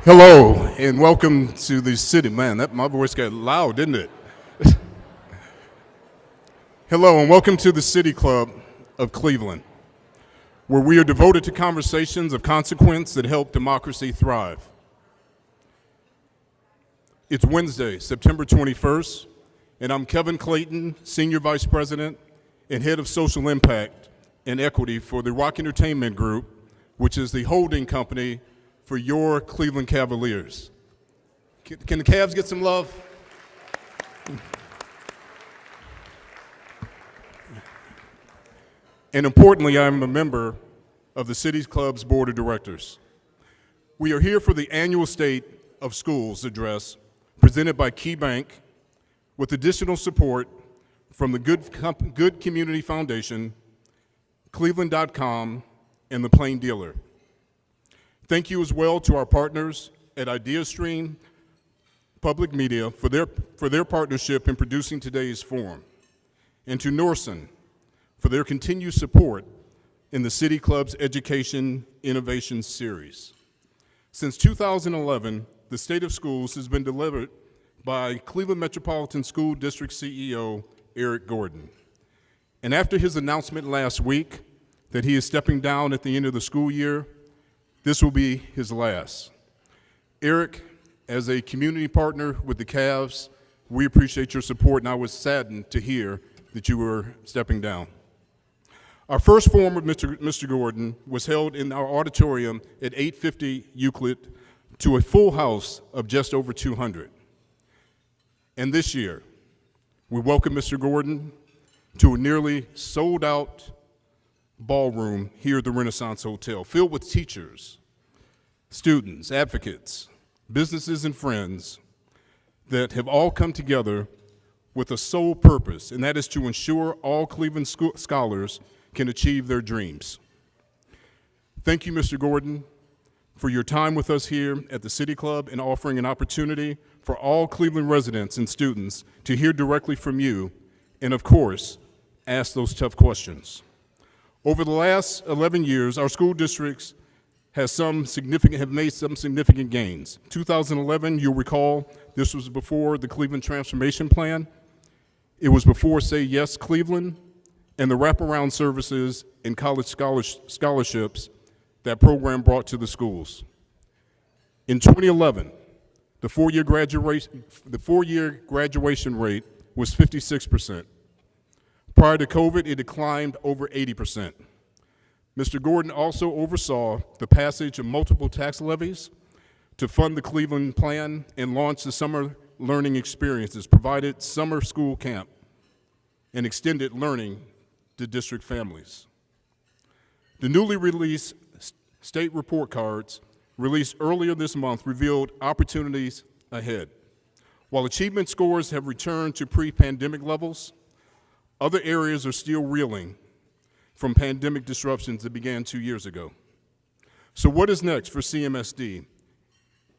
Hello, and welcome to the city. Man, my voice got loud, didn't it? Hello, and welcome to the City Club of Cleveland, where we are devoted to conversations of consequence that help democracy thrive. It's Wednesday, September 21st, and I'm Kevin Clayton, Senior Vice President and Head of Social Impact and Equity for the Rock Entertainment Group, which is the holding company for your Cleveland Cavaliers. Can the Cavs get some love? And importantly, I'm a member of the City Club's Board of Directors. We are here for the annual State of Schools address presented by Key Bank with additional support from the Good Community Foundation, Cleveland.com, and the Plain Dealer. Thank you as well to our partners at IdeaStream Public Media for their partnership in producing today's forum, and to Norson for their continued support in the City Club's Education Innovation Series. Since 2011, the State of Schools has been delivered by Cleveland Metropolitan School District CEO Eric Gordon. And after his announcement last week that he is stepping down at the end of the school year, this will be his last. Eric, as a community partner with the Cavs, we appreciate your support, and I was saddened to hear that you were stepping down. Our first forum with Mr. Gordon was held in our auditorium at 850 Euclid to a full house of just over 200. And this year, we welcome Mr. Gordon to a nearly sold-out ballroom here at the Renaissance Hotel, filled with teachers, students, advocates, businesses, and friends that have all come together with a sole purpose, and that is to ensure all Cleveland scholars can achieve their dreams. Thank you, Mr. Gordon, for your time with us here at the City Club and offering an opportunity for all Cleveland residents and students to hear directly from you and, of course, ask those tough questions. Over the last 11 years, our school districts have made some significant gains. 2011, you'll recall, this was before the Cleveland Transformation Plan. It was before Say Yes Cleveland and the wraparound services and college scholarships that program brought to the schools. In 2011, the four-year graduation rate was 56%. Prior to COVID, it had climbed over 80%. Mr. Gordon also oversaw the passage of multiple tax levies to fund the Cleveland Plan and launched the summer learning experiences, provided summer school camp, and extended learning to district families. The newly released state report cards, released earlier this month, revealed opportunities ahead. While achievement scores have returned to pre-pandemic levels, other areas are still reeling from pandemic disruptions that began 2 years ago. So what is next for CMSD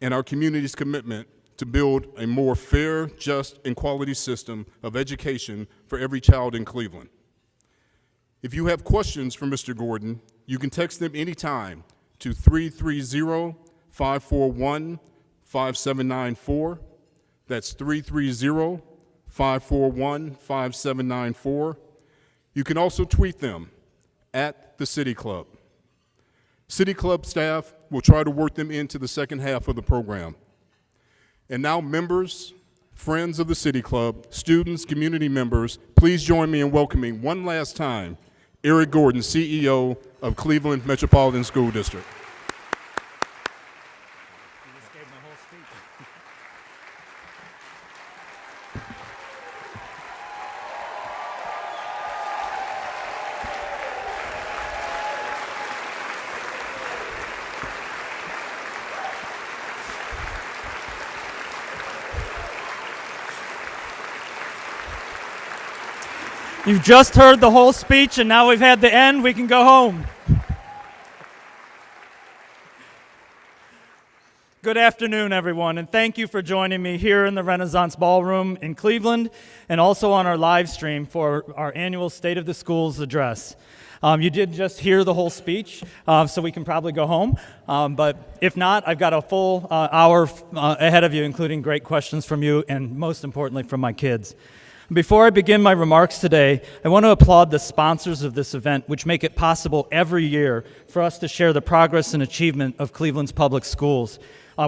and our community's commitment to build a more fair, just, and quality system of education for every child in Cleveland? If you have questions for Mr. Gordon, you can text them anytime to 330-541-5794. That's 330-541-5794. You can also tweet them at the City Club. City Club staff will try to work them into the second half of the program. And now members, friends of the City Club, students, community members, please join me in welcoming one last time Eric Gordon, CEO of Cleveland Metropolitan School District. You've just heard the whole speech, and now we've had the end. We can go home. Good afternoon, everyone, and thank you for joining me here in the Renaissance Ballroom in Cleveland and also on our live stream for our annual State of the Schools address. You did just hear the whole speech, so we can probably go home. But if not, I've got a full hour ahead of you, including great questions from you and, most importantly, from my kids. Before I begin my remarks today, I want to applaud the sponsors of this event, which make it possible every year for us to share the progress and achievement of Cleveland's public schools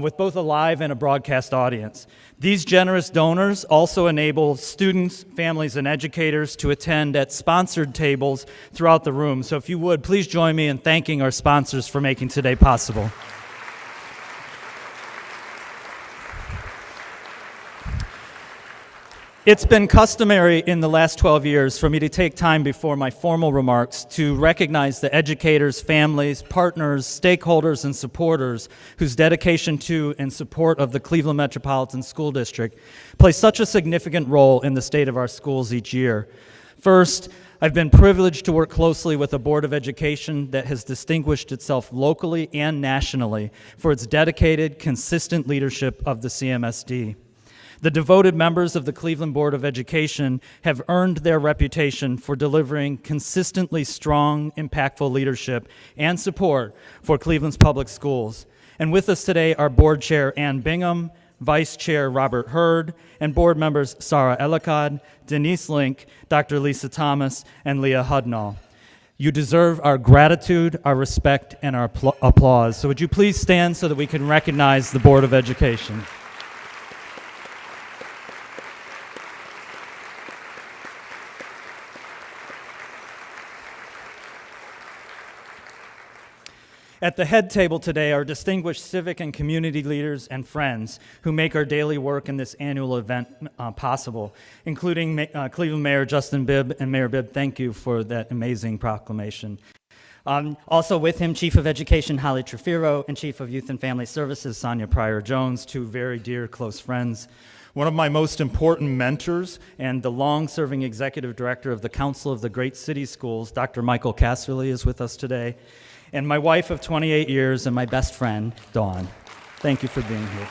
with both a live and a broadcast audience. These generous donors also enable students, families, and educators to attend at sponsored tables throughout the room. So if you would, please join me in thanking our sponsors for making today possible. It's been customary in the last 12 years for me to take time before my formal remarks to recognize the educators, families, partners, stakeholders, and supporters whose dedication to and support of the Cleveland Metropolitan School District play such a significant role in the state of our schools each year. First, I've been privileged to work closely with a Board of Education that has distinguished itself locally and nationally for its dedicated, consistent leadership of the CMSD. The devoted members of the Cleveland Board of Education have earned their reputation for delivering consistently strong, impactful leadership and support for Cleveland's public schools. And with us today are Board Chair Ann Bingham, Vice Chair Robert Hurd, and board members Sarah Ellicott, Denise Link, Dr. Lisa Thomas, and Leah Hudnall. You deserve our gratitude, our respect, and our applause. So would you please stand so that we can recognize the Board of Education. At the head table today are distinguished civic and community leaders and friends who make our daily work in this annual event possible, including Cleveland Mayor Justin Bibb. And Mayor Bibb, thank you for that amazing proclamation. Also with him, Chief of Education Holly Trefiro and Chief of Youth and Family Services Sonia Pryor-Jones, two very dear close friends. One of my most important mentors and the long-serving Executive Director of the Council of the Great City Schools, Dr. Michael Casserly, is with us today. And my wife of 28 years and my best friend, Dawn. Thank you for being here.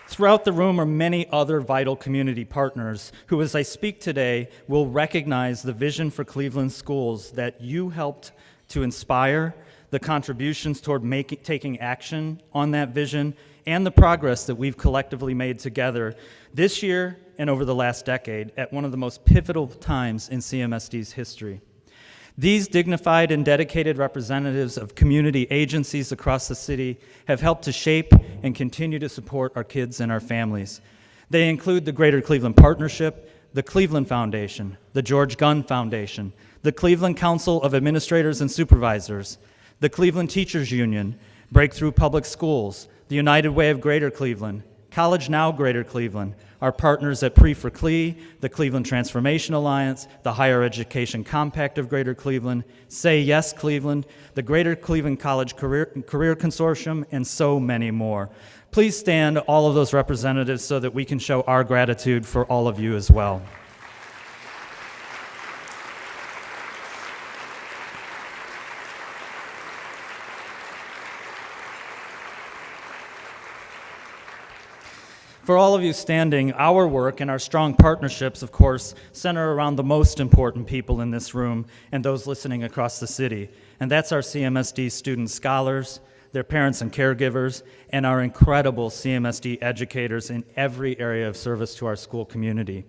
Throughout the room are many other vital community partners who, as I speak today, will recognize the vision for Cleveland schools that you helped to inspire, the contributions toward taking action on that vision, and the progress that we've collectively made together this year and over the last decade at one of the most pivotal times in CMSD's history. These dignified and dedicated representatives of community agencies across the city have helped to shape and continue to support our kids and our families. They include the Greater Cleveland Partnership, the Cleveland Foundation, the George Gunn Foundation, the Cleveland Council of Administrators and Supervisors, the Cleveland Teachers Union, Breakthrough Public Schools, the United Way of Greater Cleveland, College Now Greater Cleveland, our partners at Pre4Cle, the Cleveland Transformation Alliance, the Higher Education Compact of Greater Cleveland, Say Yes Cleveland, the Greater Cleveland College Career Consortium, and so many more. Please stand, all of those representatives, so that we can show our gratitude for all of you as well. For all of you standing, our work and our strong partnerships, of course, center around the most important people in this room and those listening across the city. And that's our CMSD student scholars, their parents and caregivers, and our incredible CMSD educators in every area of service to our school community.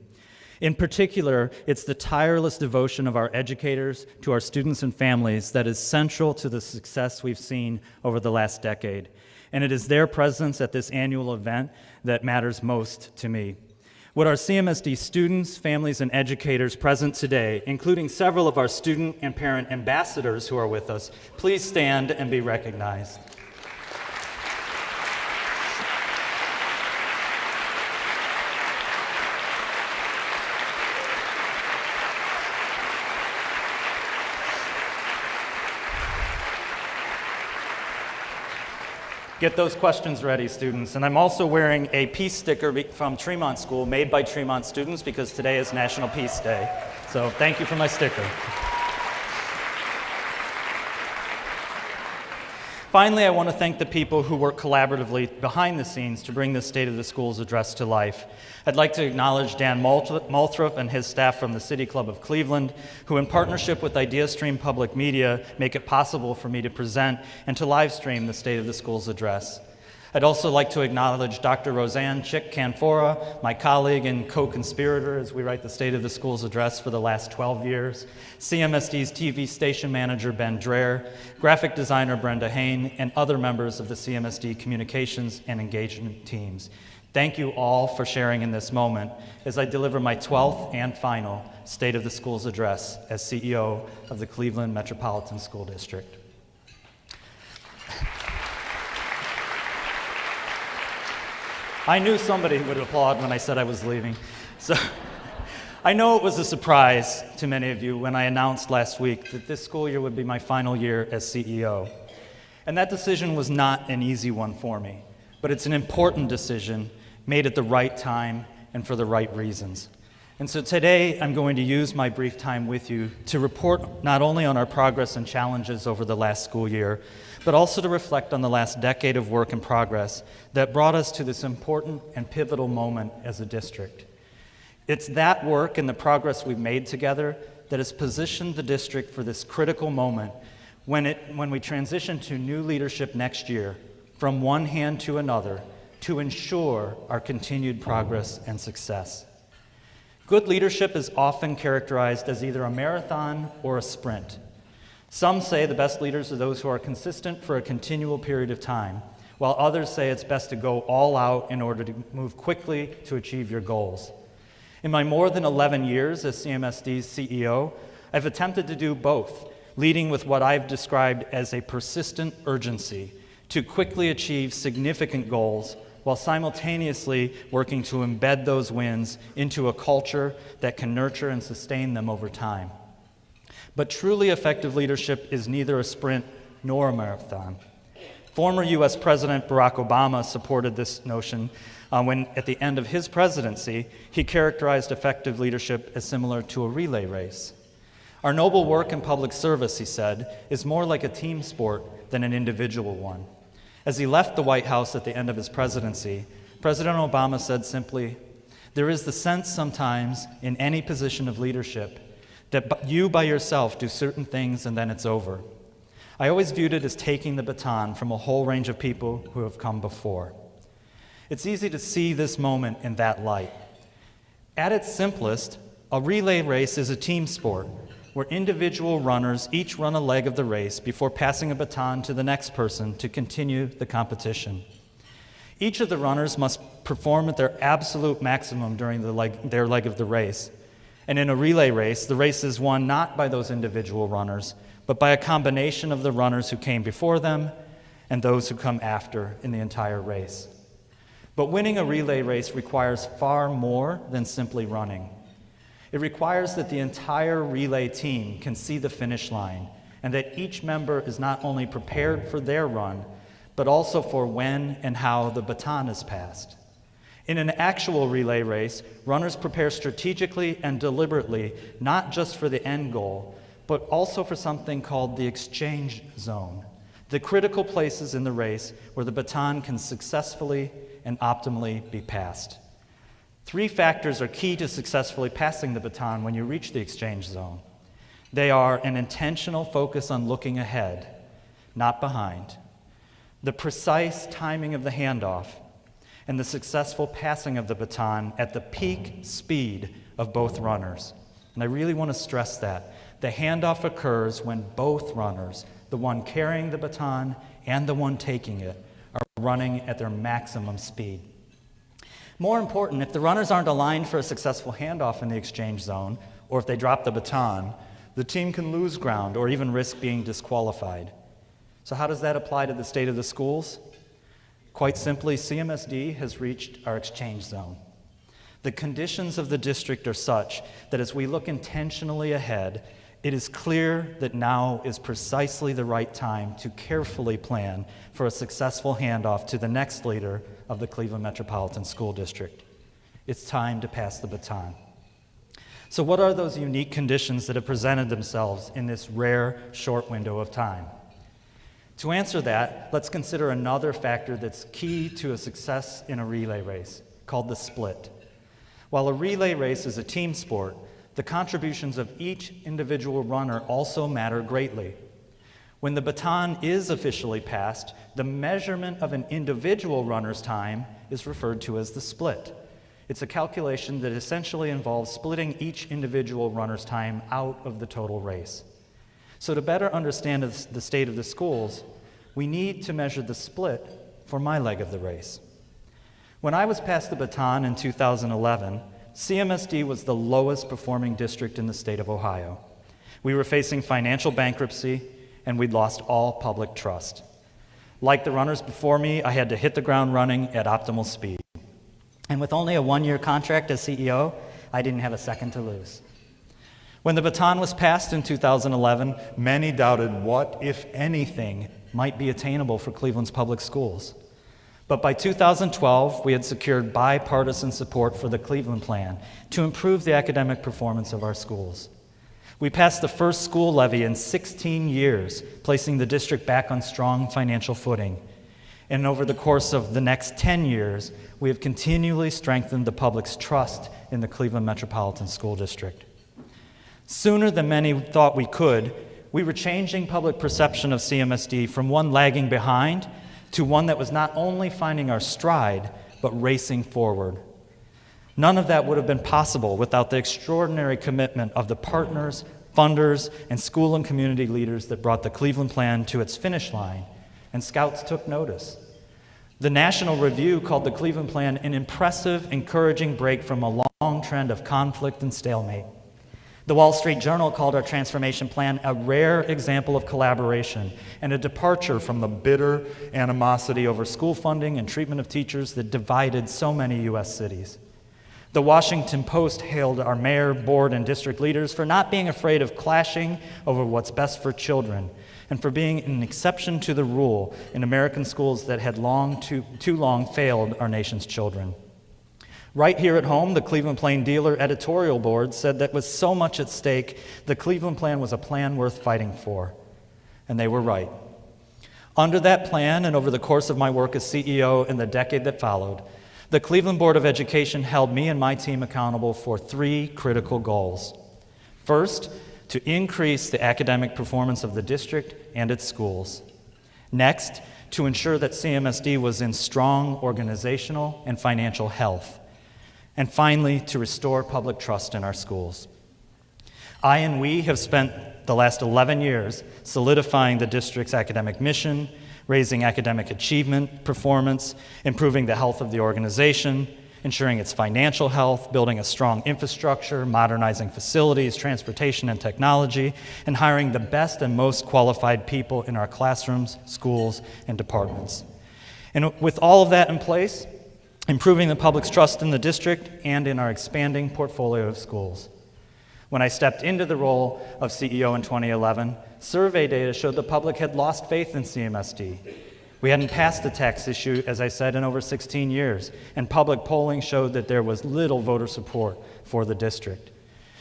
In particular, it's the tireless devotion of our educators to our students and families that is central to the success we've seen over the last decade. And it is their presence at this annual event that matters most to me. Would our CMSD students, families, and educators present today, including several of our student and parent ambassadors who are with us, please stand and be recognized. Get those questions ready, students. And I'm also wearing a peace sticker from Tremont School, made by Tremont students, because today is National Peace Day. So thank you for my sticker. Finally, I want to thank the people who work collaboratively behind the scenes to bring this State of the Schools address to life. I'd like to acknowledge Dan Malthrup and his staff from the City Club of Cleveland, who in partnership with IdeaStream Public Media make it possible for me to present and to live stream the State of the Schools address. I'd also like to acknowledge Dr. Roseanne Chick-Canfora, my colleague and co-conspirator as we write the State of the Schools address for the last 12 years, CMSD's TV station manager Ben Dreher, graphic designer Brenda Hain, and other members of the CMSD communications and engagement teams. Thank you all for sharing in this moment as I deliver my 12th and final State of the Schools address as CEO of the Cleveland Metropolitan School District. I knew somebody would applaud when I said I was leaving. So I know it was a surprise to many of you when I announced last week that this school year would be my final year as CEO. And that decision was not an easy one for me, but it's an important decision made at the right time and for the right reasons. And so today I'm going to use my brief time with you to report not only on our progress and challenges over the last school year, but also to reflect on the last decade of work and progress that brought us to this important and pivotal moment as a district. It's that work and the progress we've made together that has positioned the district for this critical moment when we transition to new leadership next year from one hand to another to ensure our continued progress and success. Good leadership is often characterized as either a marathon or a sprint. Some say the best leaders are those who are consistent for a continual period of time, while others say it's best to go all out in order to move quickly to achieve your goals. In my more than 11 years as CMSD's CEO, I've attempted to do both, leading with what I've described as a persistent urgency to quickly achieve significant goals while simultaneously working to embed those wins into a culture that can nurture and sustain them over time. But truly effective leadership is neither a sprint nor a marathon. Former U.S. President Barack Obama supported this notion when, at the end of his presidency, he characterized effective leadership as similar to a relay race. Our noble work in public service, he said, is more like a team sport than an individual one. As he left the White House at the end of his presidency, President Obama said simply, "There is the sense sometimes in any position of leadership that you by yourself do certain things and then it's over." I always viewed it as taking the baton from a whole range of people who have come before. It's easy to see this moment in that light. At its simplest, a relay race is a team sport where individual runners each run a leg of the race before passing a baton to the next person to continue the competition. Each of the runners must perform at their absolute maximum during their leg of the race. And in a relay race, the race is won not by those individual runners, but by a combination of the runners who came before them and those who come after in the entire race. But winning a relay race requires far more than simply running. It requires that the entire relay team can see the finish line and that each member is not only prepared for their run, but also for when and how the baton is passed. In an actual relay race, runners prepare strategically and deliberately, not just for the end goal, but also for something called the exchange zone, the critical places in the race where the baton can successfully and optimally be passed. 3 factors are key to successfully passing the baton when you reach the exchange zone. They are an intentional focus on looking ahead, not behind, the precise timing of the handoff, and the successful passing of the baton at the peak speed of both runners. And I really want to stress that. The handoff occurs when both runners, the one carrying the baton and the one taking it, are running at their maximum speed. More important, if the runners aren't aligned for a successful handoff in the exchange zone, or if they drop the baton, the team can lose ground or even risk being disqualified. So how does that apply to the state of the schools? Quite simply, CMSD has reached our exchange zone. The conditions of the district are such that as we look intentionally ahead, it is clear that now is precisely the right time to carefully plan for a successful handoff to the next leader of the Cleveland Metropolitan School District. It's time to pass the baton. So what are those unique conditions that have presented themselves in this rare, short window of time? To answer that, let's consider another factor that's key to a success in a relay race, called the split. While a relay race is a team sport, the contributions of each individual runner also matter greatly. When the baton is officially passed, the measurement of an individual runner's time is referred to as the split. It's a calculation that essentially involves splitting each individual runner's time out of the total race. So to better understand the state of the schools, we need to measure the split for my leg of the race. When I was passed the baton in 2011, CMSD was the lowest performing district in the state of Ohio. We were facing financial bankruptcy, and we'd lost all public trust. Like the runners before me, I had to hit the ground running at optimal speed. And with only a one-year contract as CEO, I didn't have a second to lose. When the baton was passed in 2011, many doubted what, if anything, might be attainable for Cleveland's public schools. But by 2012, we had secured bipartisan support for the Cleveland Plan to improve the academic performance of our schools. We passed the first school levy in 16 years, placing the district back on strong financial footing. And over the course of the next 10 years, we have continually strengthened the public's trust in the Cleveland Metropolitan School District. Sooner than many thought we could, we were changing public perception of CMSD from one lagging behind to one that was not only finding our stride, but racing forward. None of that would have been possible without the extraordinary commitment of the partners, funders, and school and community leaders that brought the Cleveland Plan to its finish line, and scouts took notice. The National Review called the Cleveland Plan an impressive, encouraging break from a long trend of conflict and stalemate. The Wall Street Journal called our transformation plan a rare example of collaboration and a departure from the bitter animosity over school funding and treatment of teachers that divided so many U.S. cities. The Washington Post hailed our mayor, board, and district leaders for not being afraid of clashing over what's best for children and for being an exception to the rule in American schools that had too long failed our nation's children. Right here at home, the Cleveland Plain Dealer editorial board said that with so much at stake, the Cleveland Plan was a plan worth fighting for. And they were right. Under that plan, and over the course of my work as CEO in the decade that followed, the Cleveland Board of Education held me and my team accountable for three critical goals. First, to increase the academic performance of the district and its schools. Next, to ensure that CMSD was in strong organizational and financial health. And finally, to restore public trust in our schools. I and we have spent the last 11 years solidifying the district's academic mission, raising academic achievement, performance, improving the health of the organization, ensuring its financial health, building a strong infrastructure, modernizing facilities, transportation, and technology, and hiring the best and most qualified people in our classrooms, schools, and departments. And with all of that in place, improving the public's trust in the district and in our expanding portfolio of schools. When I stepped into the role of CEO in 2011, survey data showed the public had lost faith in CMSD. We hadn't passed the tax issue, as I said, in over 16 years, and public polling showed that there was little voter support for the district.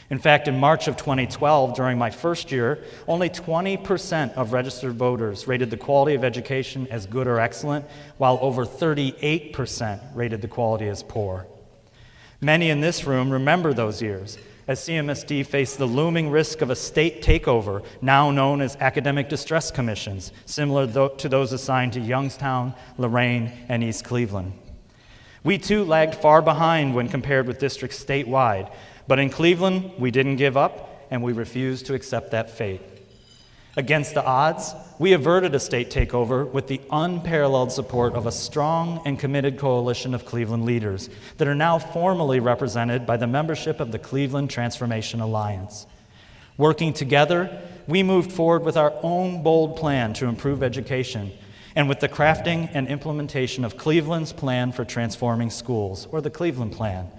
In fact, in March of 2012, during my first year, only 20% of registered voters rated the quality of education as good or excellent, while over 38% rated the quality as poor. Many in this room remember those years, as CMSD faced the looming risk of a state takeover, now known as academic distress commissions, similar to those assigned to Youngstown, Lorain, and East Cleveland. We too lagged far behind when compared with districts statewide, but in Cleveland, we didn't give up, and we refused to accept that fate. Against the odds, we averted a state takeover with the unparalleled support of a strong and committed coalition of Cleveland leaders that are now formally represented by the membership of the Cleveland Transformation Alliance. Working together, we moved forward with our own bold plan to improve education and with the crafting and implementation of Cleveland's Plan for Transforming Schools, or the Cleveland Plan.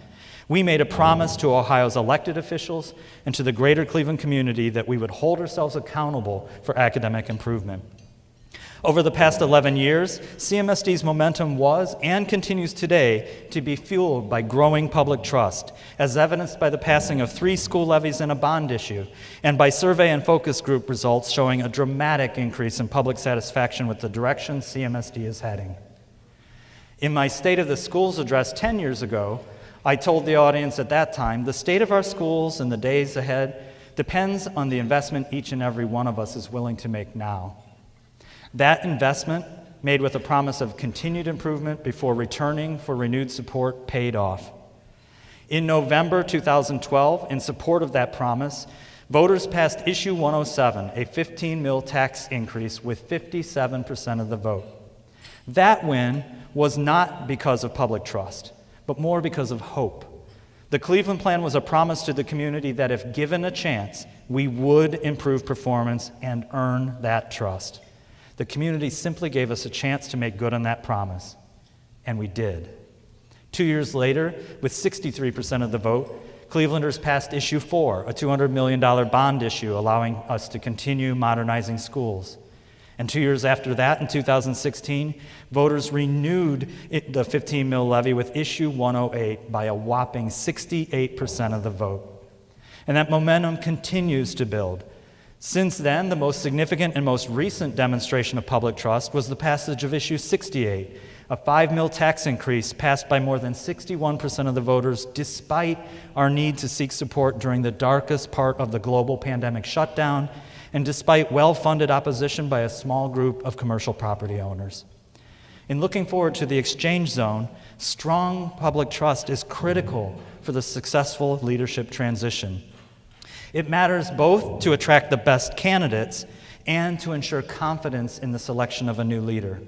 We made a promise to Ohio's elected officials and to the greater Cleveland community that we would hold ourselves accountable for academic improvement. Over the past 11 years, CMSD's momentum was and continues today to be fueled by growing public trust, as evidenced by the passing of 3 school levies and a bond issue, and by survey and focus group results showing a dramatic increase in public satisfaction with the direction CMSD is heading. In my State of the Schools address 10 years ago, I told the audience at that time, the state of our schools in the days ahead depends on the investment each and every one of us is willing to make now. That investment, made with a promise of continued improvement before returning for renewed support, paid off. In November 2012, in support of that promise, voters passed Issue 107, a 15 mil tax increase with 57% of the vote. That win was not because of public trust, but more because of hope. The Cleveland Plan was a promise to the community that if given a chance, we would improve performance and earn that trust. The community simply gave us a chance to make good on that promise, and we did. 2 years later, with 63% of the vote, Clevelanders passed Issue 4, a $200 million bond issue allowing us to continue modernizing schools. And 2 years after that, in 2016, voters renewed the 15 mil levy with Issue 108 by a whopping 68% of the vote. And that momentum continues to build. Since then, the most significant and most recent demonstration of public trust was the passage of Issue 68, a 5 mil tax increase passed by more than 61% of the voters despite our need to seek support during the darkest part of the global pandemic shutdown and despite well-funded opposition by a small group of commercial property owners. In looking forward to the exchange zone, strong public trust is critical for the successful leadership transition. It matters both to attract the best candidates and to ensure confidence in the selection of a new leader.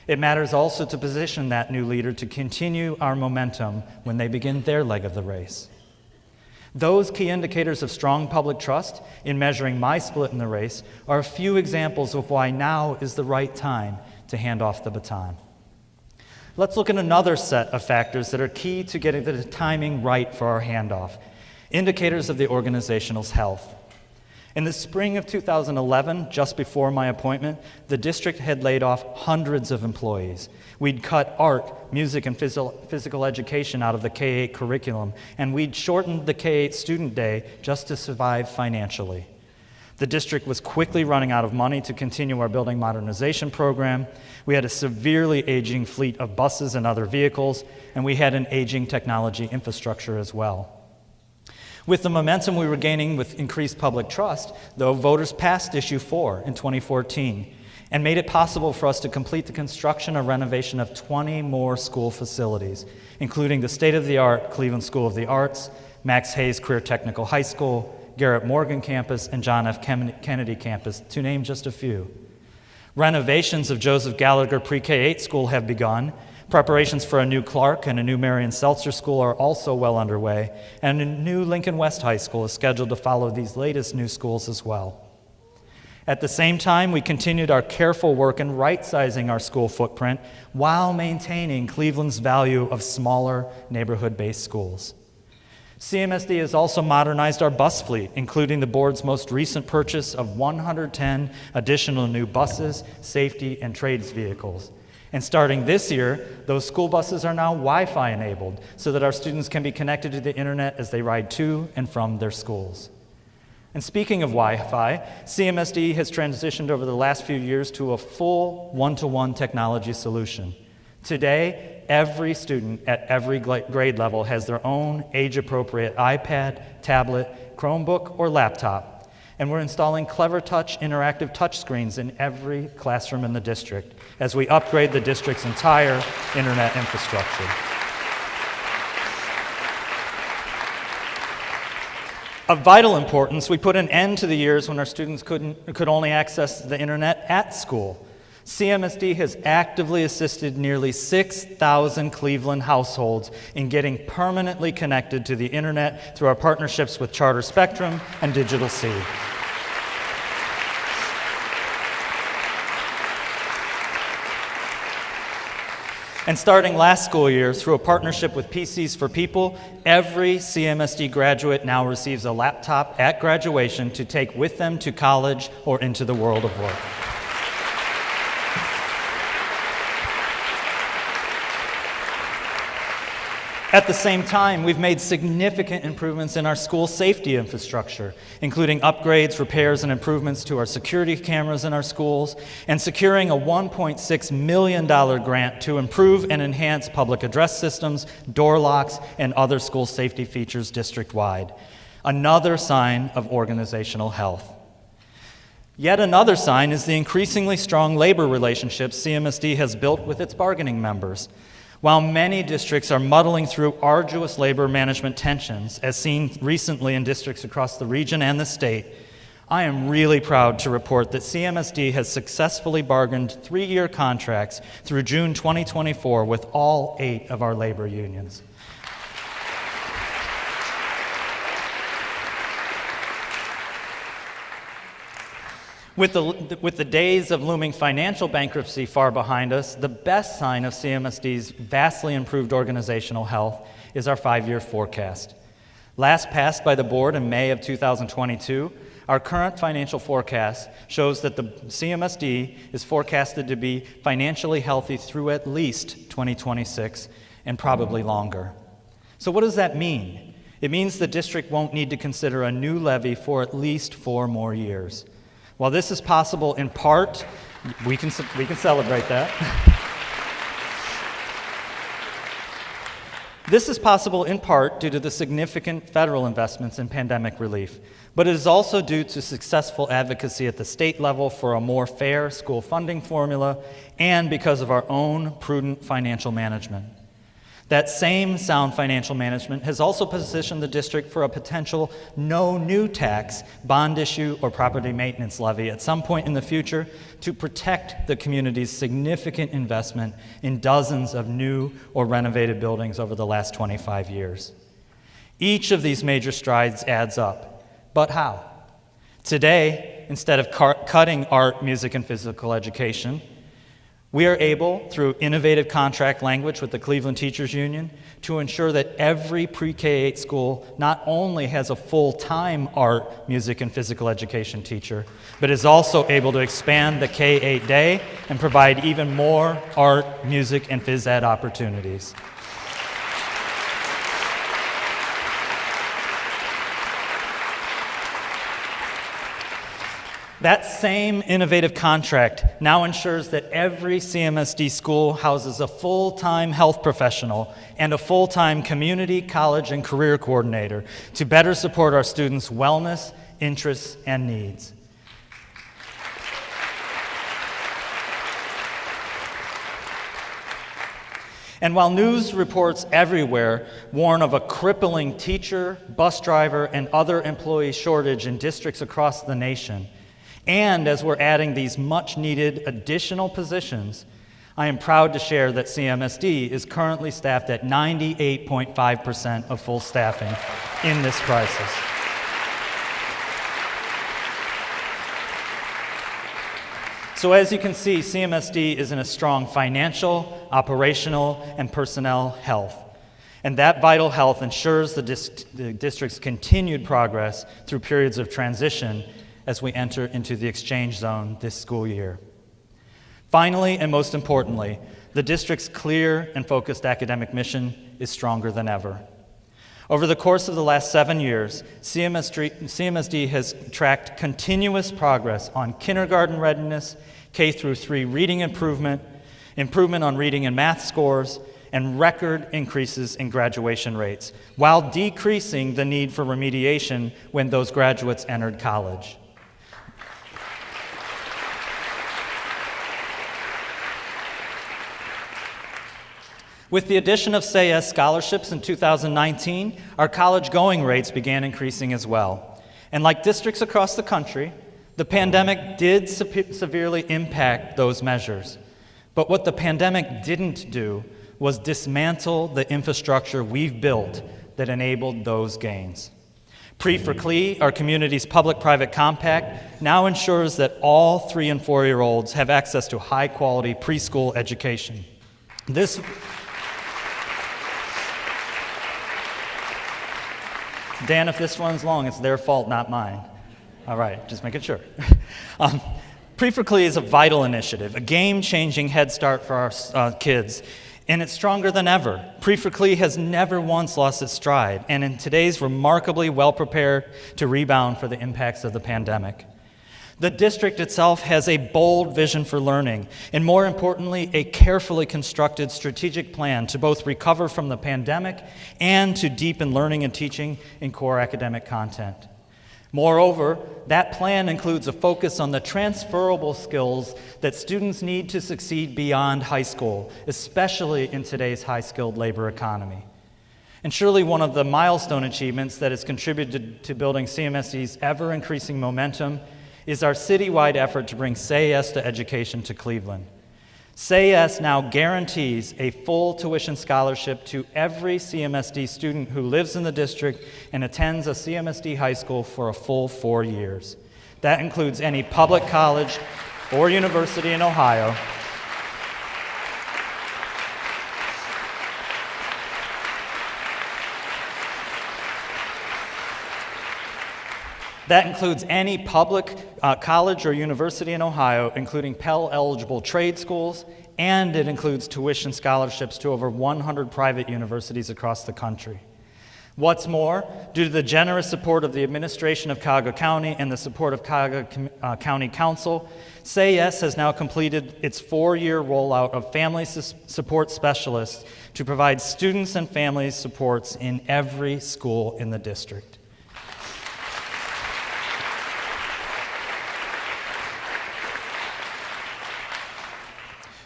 It matters also to position that new leader to continue our momentum when they begin their leg of the race. Those key indicators of strong public trust in measuring my split in the race are a few examples of why now is the right time to hand off the baton. Let's look at another set of factors that are key to getting the timing right for our handoff. Indicators of the organization's health. In the spring of 2011, just before my appointment, the district had laid off hundreds of employees. We'd cut art, music, and physical education out of the K-8 curriculum, and we'd shortened the K-8 student day just to survive financially. The district was quickly running out of money to continue our building modernization program. We had a severely aging fleet of buses and other vehicles, and we had an aging technology infrastructure as well. With the momentum we were gaining with increased public trust, though, voters passed Issue 4 in 2014 and made it possible for us to complete the construction or renovation of 20 more school facilities, including the state-of-the-art Cleveland School of the Arts, Max Hayes Career Technical High School, Garrett Morgan Campus, and John F. Kennedy Campus, to name just a few. Renovations of Joseph Gallagher Pre-K-8 School have begun. Preparations for a new Clark and a new Marion Seltzer School are also well underway, and a new Lincoln West High School is scheduled to follow these latest new schools as well. At the same time, we continued our careful work in right-sizing our school footprint while maintaining Cleveland's value of smaller, neighborhood-based schools. CMSD has also modernized our bus fleet, including the board's most recent purchase of 110 additional new buses, safety, and trades vehicles. And starting this year, those school buses are now Wi-Fi enabled so that our students can be connected to the internet as they ride to and from their schools. And speaking of Wi-Fi, CMSD has transitioned over the last few years to a full one-to-one technology solution. Today, every student at every grade level has their own age-appropriate iPad, tablet, Chromebook, or laptop. And we're installing Clever Touch interactive touchscreens in every classroom in the district as we upgrade the district's entire internet infrastructure. Of vital importance, we put an end to the years when our students could only access the internet at school. CMSD has actively assisted nearly 6,000 Cleveland households in getting permanently connected to the internet through our partnerships with Charter Spectrum and Digital C. And starting last school year, through a partnership with PCs for People, every CMSD graduate now receives a laptop at graduation to take with them to college or into the world of work. At the same time, we've made significant improvements in our school safety infrastructure, including upgrades, repairs, and improvements to our security cameras in our schools, and securing a $1.6 million grant to improve and enhance public address systems, door locks, and other school safety features district-wide. Another sign of organizational health. Yet another sign is the increasingly strong labor relationships CMSD has built with its bargaining members. While many districts are muddling through arduous labor management tensions, as seen recently in districts across the region and the state, I am really proud to report that CMSD has successfully bargained 3-year contracts through June 2024 with all 8 of our labor unions. With the days of looming financial bankruptcy far behind us, the best sign of CMSD's vastly improved organizational health is our 5-year forecast. Last passed by the board in May of 2022, our current financial forecast shows that the CMSD is forecasted to be financially healthy through at least 2026 and probably longer. So what does that mean? It means the district won't need to consider a new levy for at least 4 more years. While this is possible in part, we can celebrate that. This is possible in part due to the significant federal investments in pandemic relief, but it is also due to successful advocacy at the state level for a more fair school funding formula and because of our own prudent financial management. That same sound financial management has also positioned the district for a potential no new tax, bond issue, or property maintenance levy at some point in the future to protect the community's significant investment in dozens of new or renovated buildings over the last 25 years. Each of these major strides adds up. But how? Today, instead of cutting art, music, and physical education, we are able, through innovative contract language with the Cleveland Teachers Union, to ensure that every pre-K-8 school not only has a full-time art, music, and physical education teacher, but is also able to expand the K-8 day and provide even more art, music, and phys ed opportunities. That same innovative contract now ensures that every CMSD school houses a full-time health professional and a full-time community, college, and career coordinator to better support our students' wellness, interests, and needs. And while news reports everywhere warn of a crippling teacher, bus driver, and other employee shortage in districts across the nation, and as we're adding these much-needed additional positions, I am proud to share that CMSD is currently staffed at 98.5% of full staffing in this crisis. So as you can see, CMSD is in a strong financial, operational, and personnel health. And that vital health ensures the district's continued progress through periods of transition as we enter into the exchange zone this school year. Finally, and most importantly, the district's clear and focused academic mission is stronger than ever. Over the course of the last 7 years, CMSD has tracked continuous progress on kindergarten readiness, K-3 reading improvement, improvement on reading and math scores, and record increases in graduation rates, while decreasing the need for remediation when those graduates entered college. With the addition of SAYS scholarships in 2019, our college going rates began increasing as well. And like districts across the country, the pandemic did severely impact those measures. But what the pandemic didn't do was dismantle the infrastructure we've built that enabled those gains. Pre-for-CLE, our community's public-private compact, now ensures that all 3- and 4-year-olds have access to high-quality preschool education. Dan, if this runs long, it's their fault, not mine. All right, just making sure. Pre-for-CLE is a vital initiative, a game-changing head start for our kids, And it's stronger than ever. Pre-Cle has never once lost its stride, and in today's remarkably well-prepared to rebound for the impacts of the pandemic. The district itself has a bold vision for learning, and more importantly, a carefully constructed strategic plan to both recover from the pandemic and to deepen learning and teaching in core academic content. Moreover, that plan includes a focus on the transferable skills that students need to succeed beyond high school, especially in today's high-skilled labor economy. And surely one of the milestone achievements that has contributed to building CMSD's ever-increasing momentum is our citywide effort to bring Say Yes to education to Cleveland. Say Yes now guarantees a full tuition scholarship to every CMSD student who lives in the district and attends a CMSD high school for a full 4 years. That includes any public college or university in Ohio. That includes any public college or university in Ohio, including Pell-eligible trade schools, and it includes tuition scholarships to over 100 private universities across the country. What's more, due to the generous support of the administration of Cuyahoga County and the support of Cuyahoga County Council, Say Yes has now completed its 4-year rollout of family support specialists to provide students and families supports in every school in the district.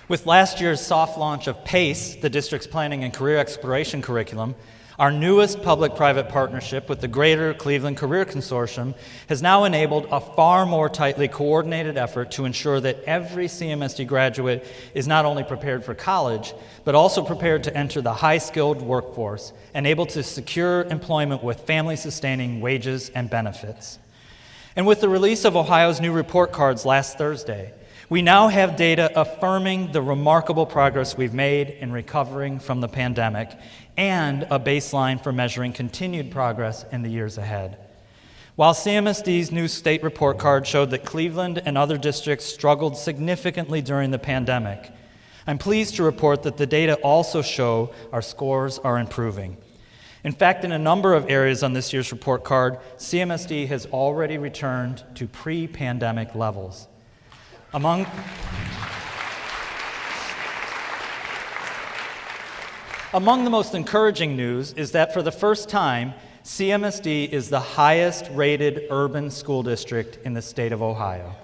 With last year's soft launch of PACE, the district's planning and career exploration curriculum, our newest public-private partnership with the Greater Cleveland Career Consortium has now enabled a far more tightly coordinated effort to ensure that every CMSD graduate is not only prepared for college, but also prepared to enter the high-skilled workforce and able to secure employment with family-sustaining wages and benefits. And with the release of Ohio's new report cards last Thursday, we now have data affirming the remarkable progress we've made in recovering from the pandemic and a baseline for measuring continued progress in the years ahead. While CMSD's new state report card showed that Cleveland and other districts struggled significantly during the pandemic, I'm pleased to report that the data also show our scores are improving. In fact, in a number of areas on this year's report card, CMSD has already returned to pre-pandemic levels. Among the most encouraging news is that for the first time, CMSD is the highest rated urban school district in the state of Ohio.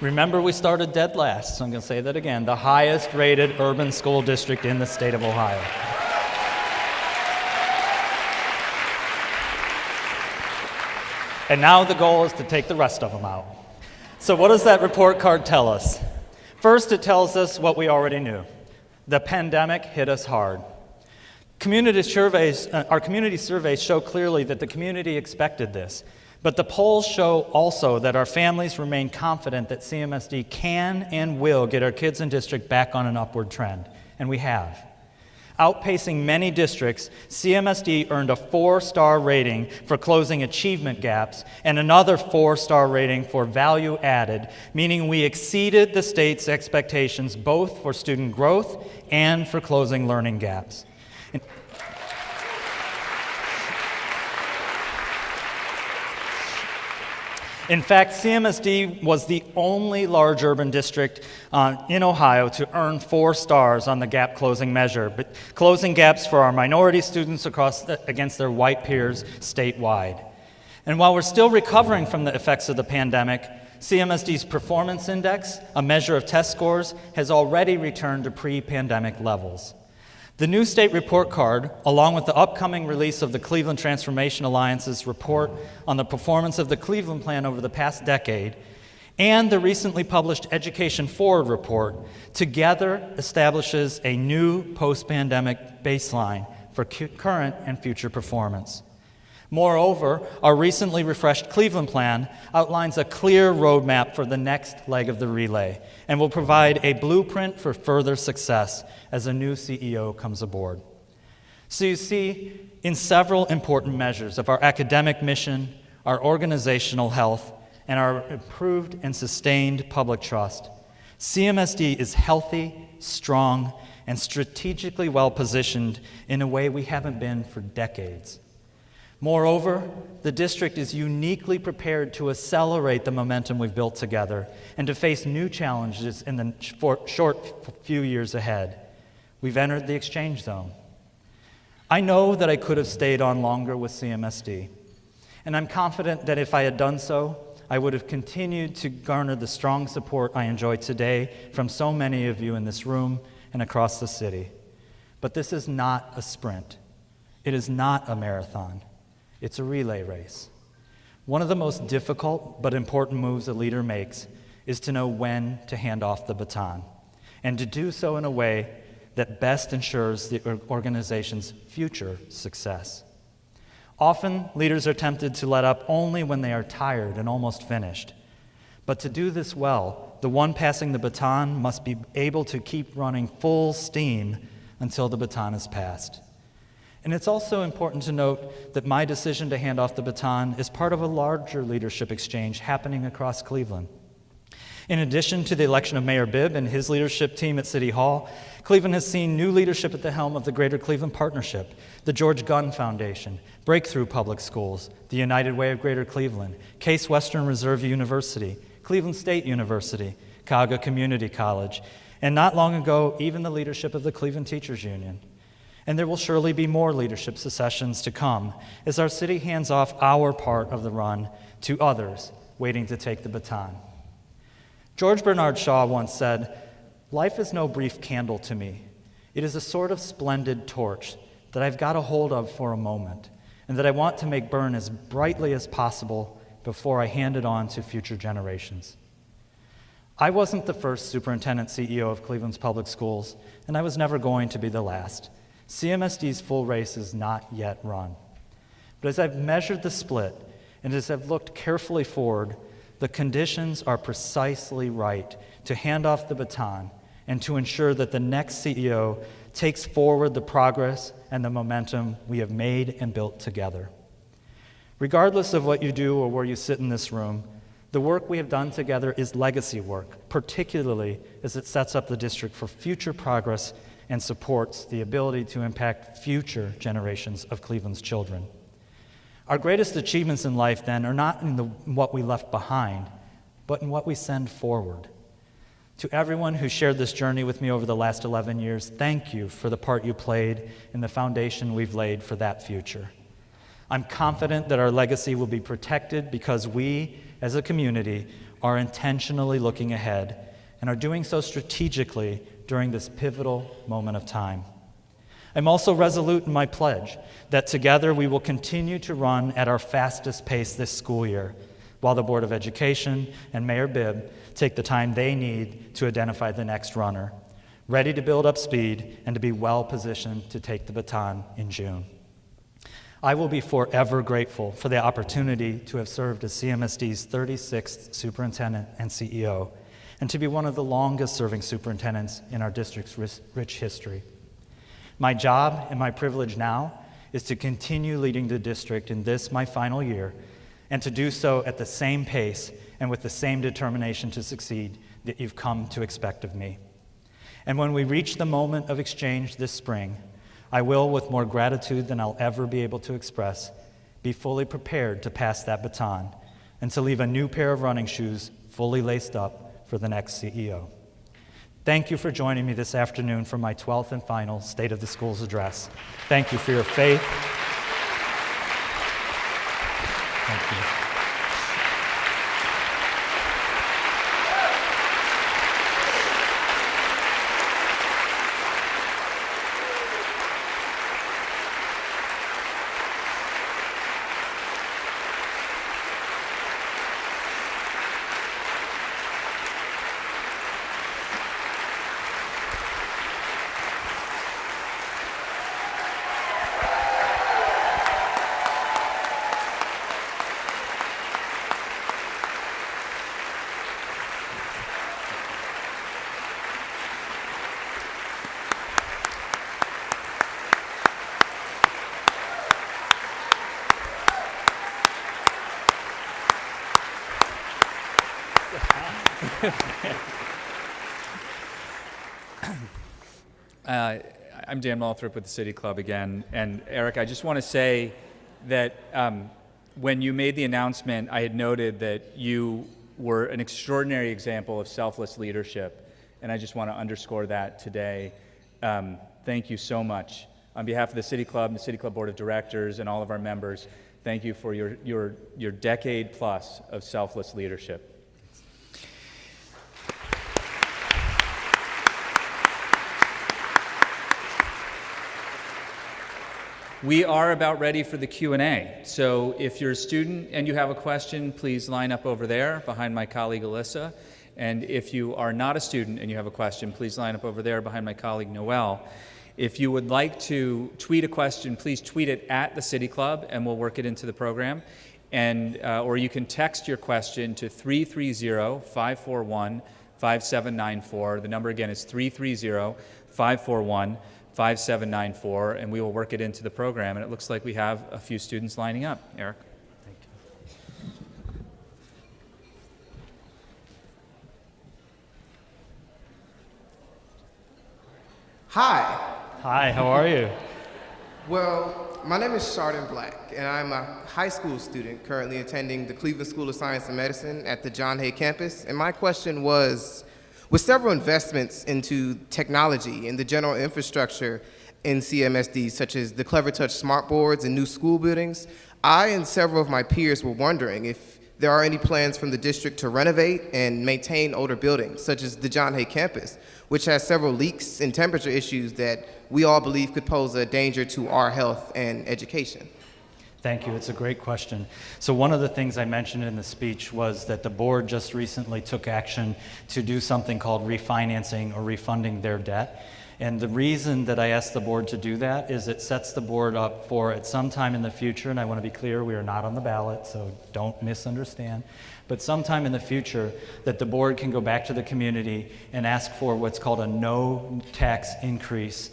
Remember, we started dead last, so I'm going to say that again. The highest rated urban school district in the state of Ohio. And now the goal is to take the rest of them out. So what does that report card tell us? First, it tells us what we already knew. The pandemic hit us hard. Our community surveys show clearly that the community expected this. But the polls show also that our families remain confident that CMSD can and will get our kids and district back on an upward trend, and we have. Outpacing many districts, CMSD earned a 4-star rating for closing achievement gaps and another 4-star rating for value added, meaning we exceeded the state's expectations both for student growth and for closing learning gaps. In fact, CMSD was the only large urban district in Ohio to earn 4 stars on the gap closing measure, but closing gaps for our minority students against their white peers statewide. And while we're still recovering from the effects of the pandemic, CMSD's performance index, a measure of test scores, has already returned to pre-pandemic levels. The new state report card, along with the upcoming release of the Cleveland Transformation Alliance's report on the performance of the Cleveland Plan over the past decade, and the recently published Education Forward report, together establishes a new post-pandemic baseline for current and future performance. Moreover, our recently refreshed Cleveland Plan outlines a clear roadmap for the next leg of the relay and will provide a blueprint for further success as a new CEO comes aboard. So you see, in several important measures of our academic mission, our organizational health, and our improved and sustained public trust, CMSD is healthy, strong, and strategically well-positioned in a way we haven't been for decades. Moreover, the district is uniquely prepared to accelerate the momentum we've built together and to face new challenges in the short few years ahead. We've entered the exchange zone. I know that I could have stayed on longer with CMSD, and I'm confident that if I had done so, I would have continued to garner the strong support I enjoy today from so many of you in this room and across the city. But this is not a sprint. It is not a marathon. It's a relay race. One of the most difficult but important moves a leader makes is to know when to hand off the baton, and to do so in a way that best ensures the organization's future success. Often, leaders are tempted to let up only when they are tired and almost finished. But to do this well, the one passing the baton must be able to keep running full steam until the baton is passed. And it's also important to note that my decision to hand off the baton is part of a larger leadership exchange happening across Cleveland. In addition to the election of Mayor Bibb and his leadership team at City Hall, Cleveland has seen new leadership at the helm of the Greater Cleveland Partnership, the George Gunn Foundation, Breakthrough Public Schools, the United Way of Greater Cleveland, Case Western Reserve University, Cleveland State University, Cuyahoga Community College, and not long ago, even the leadership of the Cleveland Teachers Union. And there will surely be more leadership successions to come as our city hands off our part of the run to others waiting to take the baton. George Bernard Shaw once said, "Life is no brief candle to me. It is a sort of splendid torch that I've got a hold of for a moment and that I want to make burn as brightly as possible before I hand it on to future generations." I wasn't the first superintendent CEO of Cleveland's public schools, and I was never going to be the last. CMSD's full race is not yet run. But as I've measured the split and as I've looked carefully forward, the conditions are precisely right to hand off the baton and to ensure that the next CEO takes forward the progress and the momentum we have made and built together. Regardless of what you do or where you sit in this room, the work we have done together is legacy work, particularly as it sets up the district for future progress and supports the ability to impact future generations of Cleveland's children. Our greatest achievements in life, then, are not in what we left behind, but in what we send forward. To everyone who shared this journey with me over the last 11 years, thank you for the part you played in the foundation we've laid for that future. I'm confident that our legacy will be protected because we, as a community, are intentionally looking ahead and are doing so strategically during this pivotal moment of time. I'm also resolute in my pledge that together we will continue to run at our fastest pace this school year, while the Board of Education and Mayor Bibb take the time they need to identify the next runner, ready to build up speed and to be well positioned to take the baton in June. I will be forever grateful for the opportunity to have served as CMSD's 36th superintendent and CEO, and to be one of the longest-serving superintendents in our district's rich history. My job and my privilege now is to continue leading the district in this, my final year, and to do so at the same pace and with the same determination to succeed that you've come to expect of me. And when we reach the moment of exchange this spring, I will, with more gratitude than I'll ever be able to express, be fully prepared to pass that baton and to leave a new pair of running shoes fully laced up for the next CEO. Thank you for joining me this afternoon for my 12th and final State of the Schools address. Thank you for your faith. Thank you. I'm Dan Malthrop with the City Club again. And Eric, I just want to say that when you made the announcement, I had noted that you were an extraordinary example of selfless leadership. And I just want to underscore that today. Thank you so much. On behalf of the City Club and the City Club Board of Directors and all of our members, thank you for your decade plus of selfless leadership. We are about ready for the Q&A. So if you're a student and you have a question, please line up over there behind my colleague Alyssa. And if you are not a student and you have a question, please line up over there behind my colleague Noelle. If you would like to tweet a question, please tweet it at the City Club and we'll work it into the program. And, or you can text your question to 330-541-5794. The number again is 330-541-5794, and we will work it into the program. And it looks like we have a few students lining up. Eric. Thank you. Hi. Hi, how are you? Well, my name is Chardon Black, and I'm a high school student currently attending the Cleveland School of Science and Medicine at the John Hay campus. And my question was, with several investments into technology and the general infrastructure in CMSD, such as the Clever Touch smart boards and new school buildings, I and several of my peers were wondering if there are any plans from the district to renovate and maintain older buildings, such as the John Hay campus, which has several leaks and temperature issues that we all believe could pose a danger to our health and education. Thank you. It's a great question. So one of the things I mentioned in the speech was that the board just recently took action to do something called refinancing or refunding their debt. And the reason that I asked the board to do that is it sets the board up for at some time in the future, and I want to be clear, we are not on the ballot, so don't misunderstand, but sometime in the future that the board can go back to the community and ask for what's called a no tax increase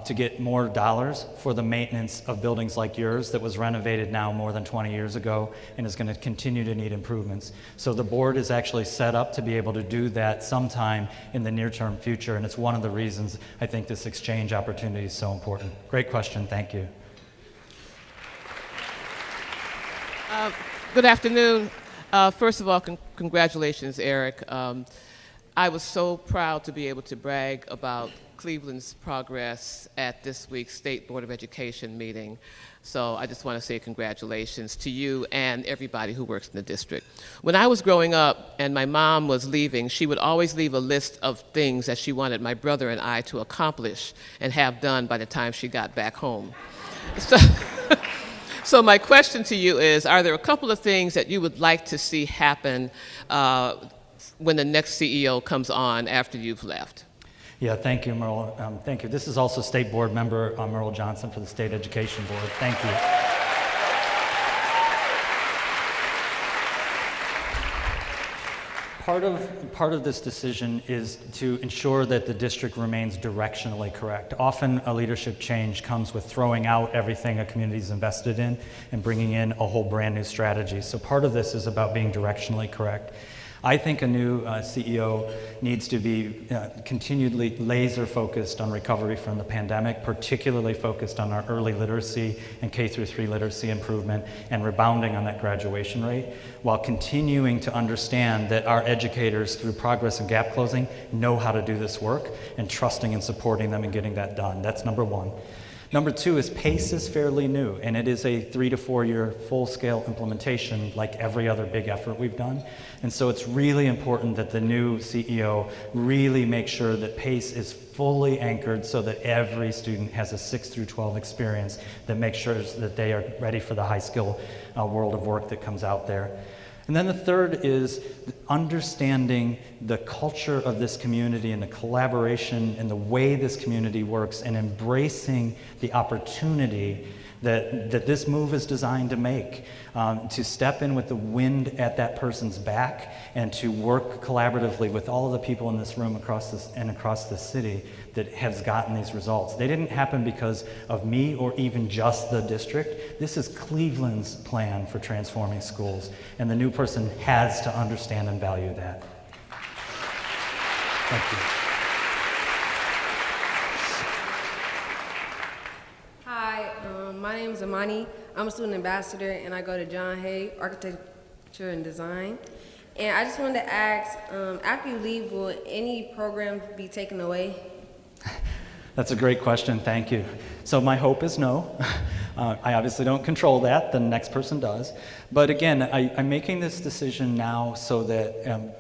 to get more dollars for the maintenance of buildings like yours that was renovated now more than 20 years ago and is going to continue to need improvements. So the board is actually set up to be able to do that sometime in the near-term future, and it's one of the reasons I think this exchange opportunity is so important. Great question. Thank you. Good afternoon. First of all, congratulations, Eric. I was so proud to be able to brag about Cleveland's progress at this week's State Board of Education meeting. So I just want to say congratulations to you and everybody who works in the district. When I was growing up and my mom was leaving, she would always leave a list of things that she wanted my brother and I to accomplish and have done by the time she got back home. So my question to you is, are there a couple of things that you would like to see happen when the next CEO comes on after you've left? Yeah, thank you, Merle. Thank you. This is also State Board Member Merle Johnson for the State Education Board. Thank you. Part of this decision is to ensure that the district remains directionally correct. Often a leadership change comes with throwing out everything a community is invested in and bringing in a whole brand new strategy. So part of this is about being directionally correct. I think a new CEO needs to be continually laser focused on recovery from the pandemic, particularly focused on our early literacy and K-3 literacy improvement and rebounding on that graduation rate, while continuing to understand that our educators, through progress and gap closing, know how to do this work and trusting and supporting them and getting that done. That's number one. Number two is PACE is fairly new, and it is a 3 to 4 year full-scale implementation like every other big effort we've done. And so it's really important that the new CEO really makes sure that PACE is fully anchored so that every student has a 6 through 12 experience that makes sure that they are ready for the high-skill world of work that comes out there. And then the third is understanding the culture of this community and the collaboration and the way this community works and embracing the opportunity that this move is designed to make, to step in with the wind at that person's back and to work collaboratively with all of the people in this room across the city that has gotten these results. They didn't happen because of me or even just the district. This is Cleveland's plan for transforming schools, and the new person has to understand and value that. Thank you. Hi, my name is Amani. I'm a student ambassador, and I go to John Hay Architecture and Design. And I just wanted to ask, after you leave, will any programs be taken away? That's a great question, thank you. So my hope is no. I obviously don't control that, the next person does. But again, I'm making this decision now so that,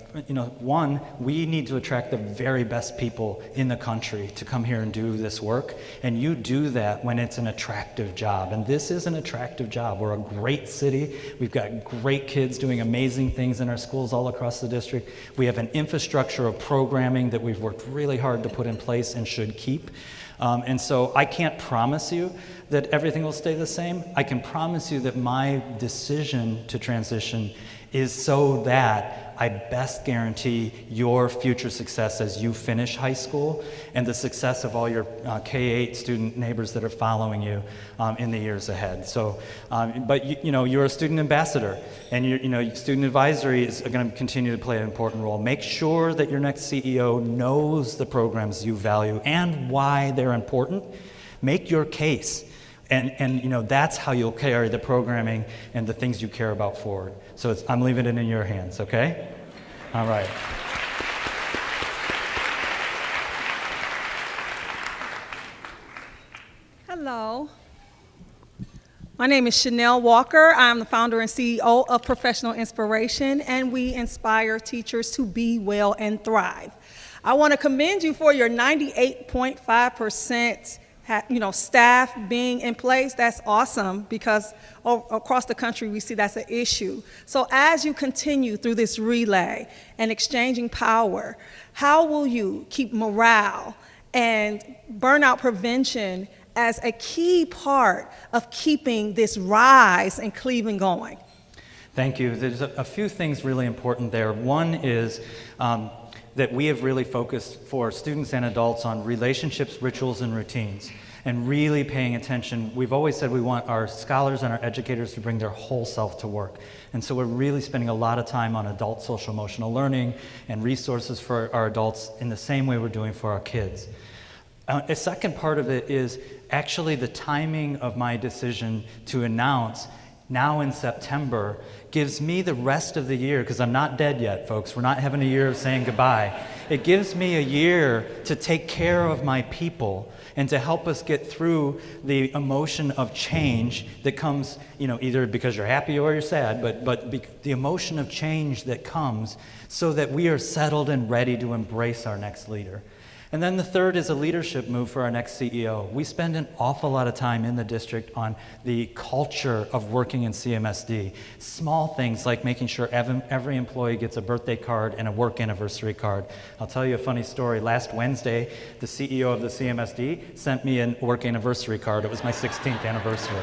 one, we need to attract the very best people in the country to come here and do this work. And you do that when it's an attractive job. And this is an attractive job. We're a great city. We've got great kids doing amazing things in our schools all across the district. We have an infrastructure of programming that we've worked really hard to put in place and should keep. And so I can't promise you that everything will stay the same. I can promise you that my decision to transition is so that I best guarantee your future success as you finish high school and the success of all your K-8 student neighbors that are following you in the years ahead. So, but you're a student ambassador, and student advisory is going to continue to play an important role. Make sure that your next CEO knows the programs you value and why they're important. Make your case. And that's how you'll carry the programming and the things you care about forward. So I'm leaving it in your hands, okay? All right. Hello. My name is Chanel Walker. I'm the founder and CEO of Professional Inspiration, and we inspire teachers to be well and thrive. I want to commend you for your 98.5% staff being in place. That's awesome, because across the country we see that's an issue. So as you continue through this relay and exchanging power, how will you keep morale and burnout prevention as a key part of keeping this rise in Cleveland going? Thank you. There's a few things really important there. One is that we have really focused for students and adults on relationships, rituals, and routines, and really paying attention. We've always said we want our scholars and our educators to bring their whole self to work. And so we're really spending a lot of time on adult social emotional learning and resources for our adults in the same way we're doing for our kids. A second part of it is actually the timing of my decision to announce now in September gives me the rest of the year, because I'm not dead yet, folks. We're not having a year of saying goodbye. It gives me a year to take care of my people and to help us get through the emotion of change that comes, either because you're happy or you're sad, but the emotion of change that comes, so that we are settled and ready to embrace our next leader. And then the third is a leadership move for our next CEO. We spend an awful lot of time in the district on the culture of working in CMSD. Small things like making sure every employee gets a birthday card and a work anniversary card. I'll tell you a funny story. Last Wednesday, the CEO of the CMSD sent me a work anniversary card. It was my 16th anniversary.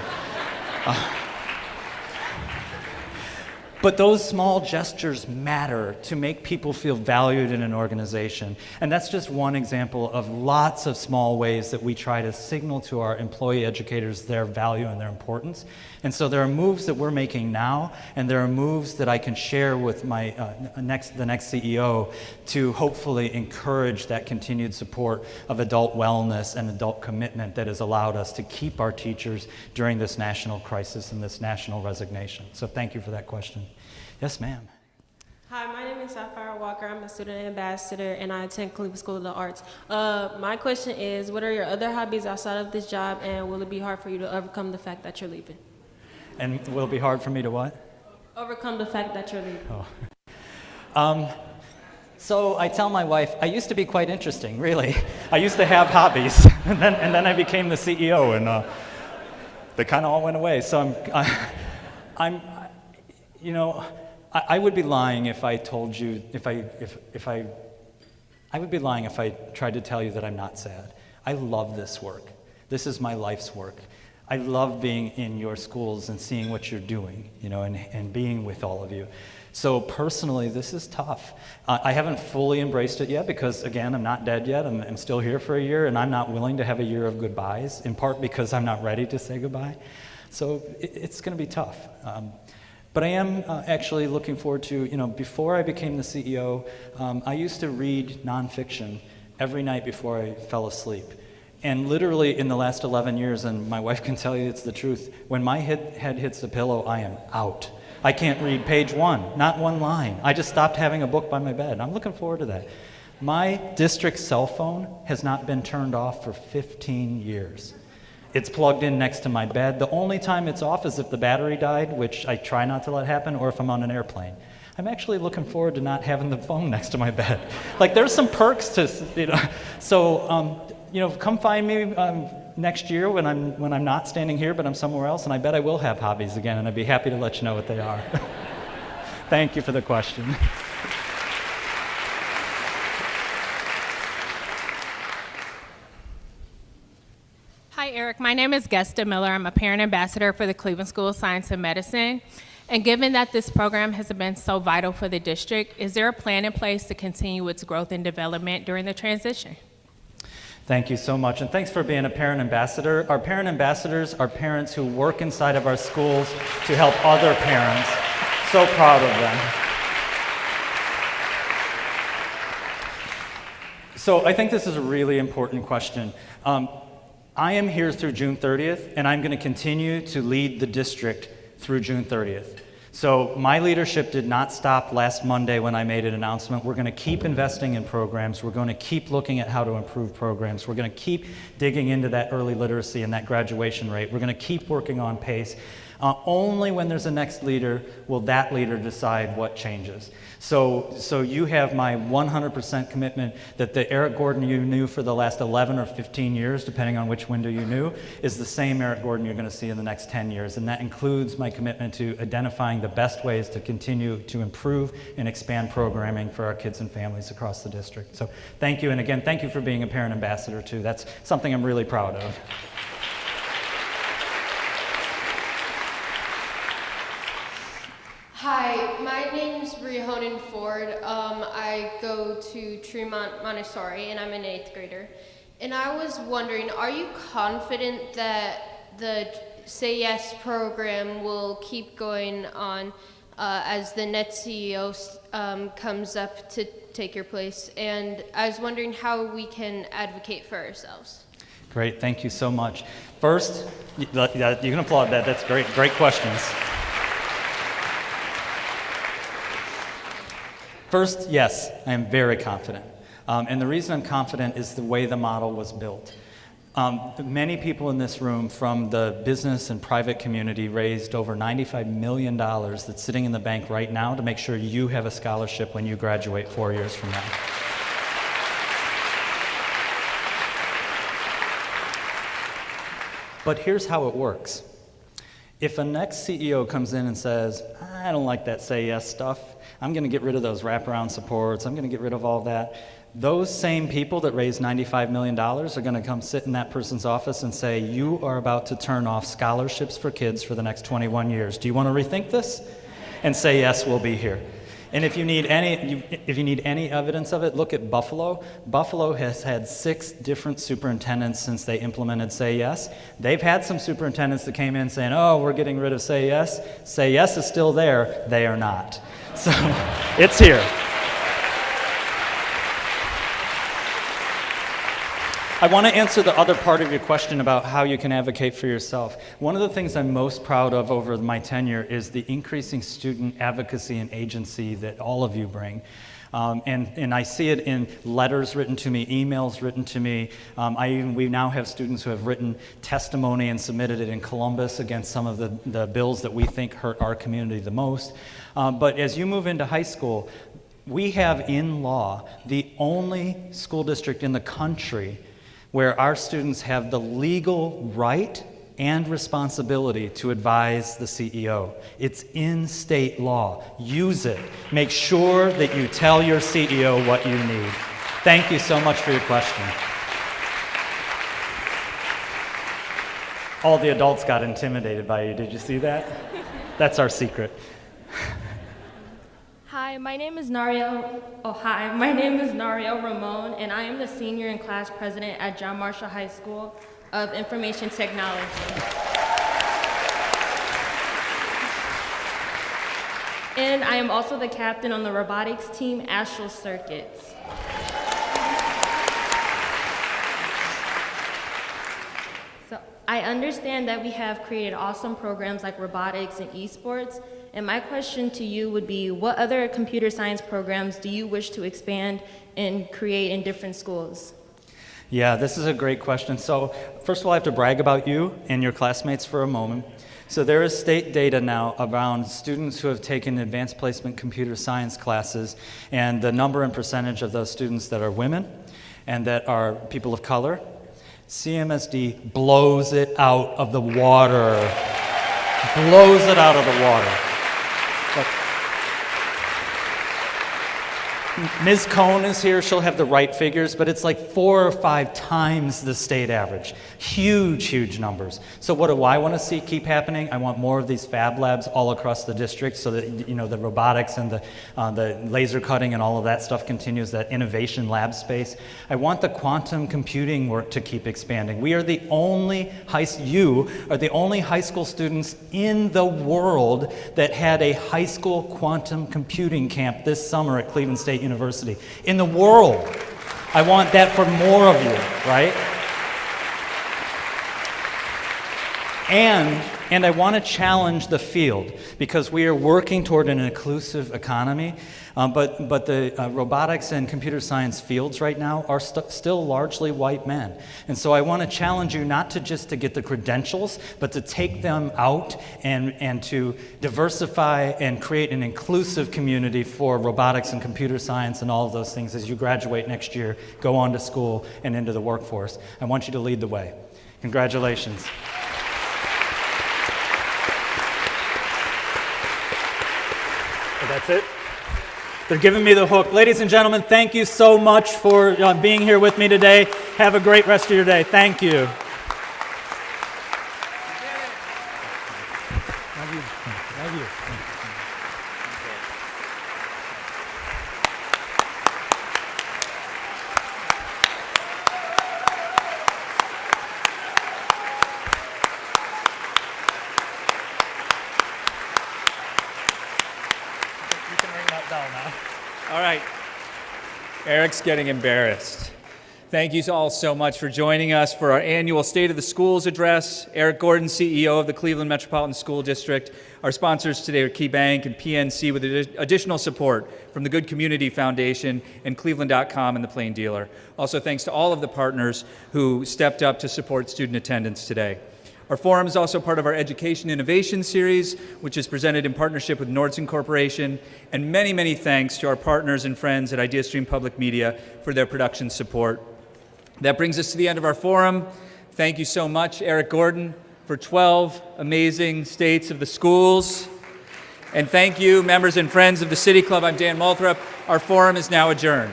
But those small gestures matter to make people feel valued in an organization. And that's just one example of lots of small ways that we try to signal to our employee educators their value and their importance. And so there are moves that we're making now, and there are moves that I can share with my the next CEO to hopefully encourage that continued support of adult wellness and adult commitment that has allowed us to keep our teachers during this national crisis and this national resignation. So thank you for that question. Yes, ma'am. Hi, my name is Sapphire Walker. I'm a student ambassador, and I attend Cleveland School of the Arts. My question is, what are your other hobbies outside of this job, and will it be hard for you to overcome the fact that you're leaving? And will it be hard for me to what? Overcome the fact that you're leaving. Oh. So I tell my wife, I used to be quite interesting, really. I used to have hobbies, and then I became the CEO, and they kind of all went away. So I would be lying if I told you, I would be lying if I tried to tell you that I'm not sad. I love this work. This is my life's work. I love being in your schools and seeing what you're doing, and being with all of you. So personally, this is tough. I haven't fully embraced it yet because, again, I'm not dead yet. I'm still here for a year, and I'm not willing to have a year of goodbyes, in part because I'm not ready to say goodbye. So it's going to be tough. But I am actually looking forward to, before I became the CEO, I used to read nonfiction every night before I fell asleep. And literally in the last 11 years, and my wife can tell you it's the truth, when my head hits the pillow, I am out. I can't read page one, not one line. I just stopped having a book by my bed. I'm looking forward to that. My district cell phone has not been turned off for 15 years. It's plugged in next to my bed. The only time it's off is if the battery died, which I try not to let happen, or if I'm on an airplane. I'm actually looking forward to not having the phone next to my bed. Like, there's some perks to, So, come find me next year when I'm not standing here, but I'm somewhere else, and I bet I will have hobbies again, and I'd be happy to let you know what they are. Thank you for the question. Hi, Eric. My name is Gesta Miller. I'm a parent ambassador for the Cleveland School of Science and Medicine. And given that this program has been so vital for the district, is there a plan in place to continue its growth and development during the transition? Thank you so much, and thanks for being a parent ambassador. Our parent ambassadors are parents who work inside of our schools to help other parents. So proud of them. So I think this is a really important question. I am here through June 30th, and I'm going to continue to lead the district through June 30th. So my leadership did not stop last Monday when I made an announcement. We're going to keep investing in programs. We're going to keep looking at how to improve programs. We're going to keep digging into that early literacy and that graduation rate. We're going to keep working on PACE. Only when there's a next leader will that leader decide what changes. So you have my 100% commitment that the Eric Gordon you knew for the last 11 or 15 years, depending on which window you knew, is the same Eric Gordon you're going to see in the next 10 years. And that includes my commitment to identifying the best ways to continue to improve and expand programming for our kids and families across the district. So thank you, and again, thank you for being a parent ambassador too. That's something I'm really proud of. Hi, my name's Rihonan Ford. I go to Tremont Montessori, and I'm an 8th grader. And I was wondering, are you confident that the Say Yes program will keep going on as the next CEO comes up to take your place? And I was wondering how we can advocate for ourselves. Great, thank you so much. First, you can applaud that. That's great questions. First, yes, I am very confident. And the reason I'm confident is the way the model was built. Many people in this room from the business and private community raised over $95 million that's sitting in the bank right now to make sure you have a scholarship when you graduate 4 years from now. But here's how it works. If a next CEO comes in and says, I don't like that Say Yes stuff, I'm going to get rid of those wraparound supports, I'm going to get rid of all that, those same people that raised $95 million are going to come sit in that person's office and say, you are about to turn off scholarships for kids for the next 21 years. Do you want to rethink this? And Say Yes will be here. And if you need any evidence of it, look at Buffalo. Buffalo has had 6 different superintendents since they implemented Say Yes. They've had some superintendents that came in saying, oh, we're getting rid of Say Yes. Say Yes is still there. They are not. So it's here. I want to answer the other part of your question about how you can advocate for yourself. One of the things I'm most proud of over my tenure is the increasing student advocacy and agency that all of you bring. And I see it in letters written to me, emails written to me. We now have students who have written testimony and submitted it in Columbus against some of the bills that we think hurt our community the most. But as you move into high school, we have in law the only school district in the country where our students have the legal right and responsibility to advise the CEO. It's in state law. Use it. Make sure that you tell your CEO what you need. Thank you so much for your question. All the adults got intimidated by you. Did you see that? That's our secret. Hi, my name is Nario Ramon, and I am the senior and class president at John Marshall High School of Information Technology. And I am also the captain on the robotics team, Astral Circuits. So I understand that we have created awesome programs like robotics and esports, and my question to you would be, what other computer science programs do you wish to expand and create in different schools? Yeah, this is a great question. So first of all, I have to brag about you and your classmates for a moment. So there is state data now around students who have taken advanced placement computer science classes, and the number and percentage of those students that are women and that are people of color. CMSD blows it out of the water. Blows it out of the water. But Ms. Cohn is here, she'll have the right figures, but it's like 4 or 5 times the state average. Huge, huge numbers. So what do I want to see keep happening? I want more of these fab labs all across the district so that, you know, the robotics and the laser cutting and all of that stuff continues, that innovation lab space. I want the quantum computing work to keep expanding. We are the only, you are the only high school students in the world that had a high school quantum computing camp this summer at Cleveland State University. In the world. I want that for more of you, right? And I want to challenge the field because we are working toward an inclusive economy, but the robotics and computer science fields right now are still largely white men. And so I want to challenge you not to just to get the credentials, but to take them out and to diversify and create an inclusive community for robotics and computer science and all of those things as you graduate next year, go on to school and into the workforce. I want you to lead the way. Congratulations. That's it. They're giving me the hook. Ladies and gentlemen, thank you so much for being here with me today. Have a great rest of your day. Thank you. Love you. Love you. All right. Eric's getting embarrassed. Thank you all so much for joining us for our annual State of the Schools address. Eric Gordon, CEO of the Cleveland Metropolitan School District. Our sponsors today are KeyBank and PNC with additional support from the Good Community Foundation and Cleveland.com and the Plain Dealer. Also thanks to all of the partners who stepped up to support student attendance today. Our forum is also part of our Education Innovation Series, which is presented in partnership with Nordson Corporation, and many, many thanks to our partners and friends at IdeaStream Public Media for their production support. That brings us to the end of our forum. Thank you so much, Eric Gordon, for 12 amazing states of the schools. And thank you, members and friends of the City Club. I'm Dan Moulthrop. Our forum is now adjourned.